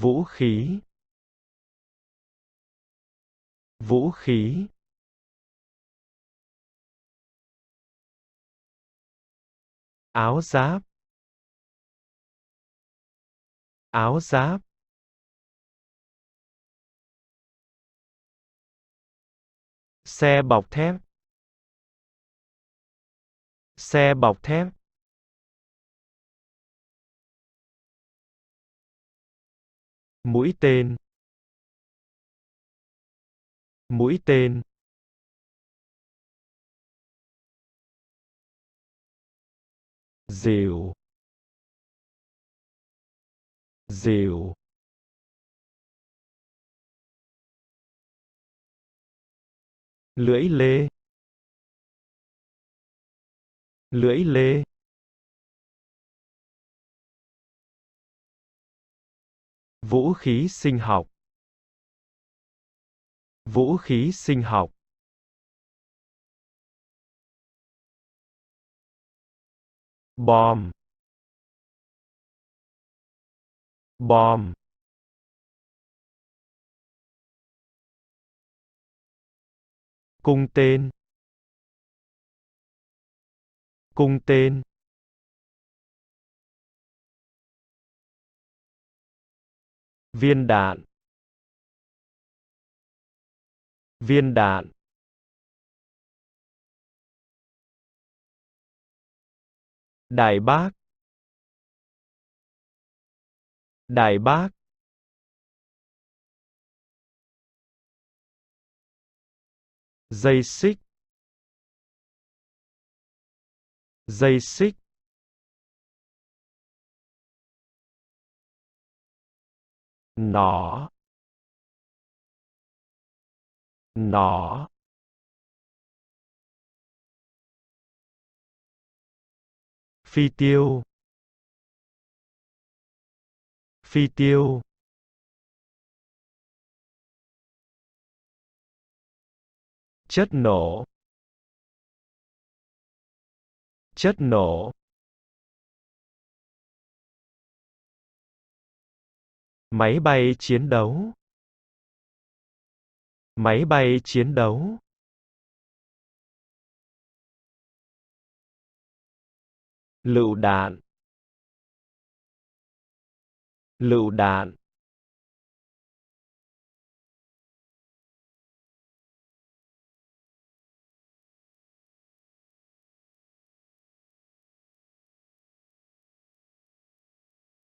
Vũ khí. Vũ khí. Áo giáp. Áo giáp. Xe bọc thép. Xe bọc thép. Mũi tên. Mũi tên. Rìu. Rìu. Lưỡi lê. Lưỡi lê. Vũ khí sinh học. Vũ khí sinh học. Bom. Bom. Cung tên. Cung tên. Viên đạn. Viên đạn. Đại bác. Đại bác. Dây xích. Dây xích. Nỏ. Nỏ. Phi tiêu. Phi tiêu. Chất nổ. Chất nổ. Máy bay chiến đấu. Máy bay chiến đấu. Lựu đạn. Lựu đạn.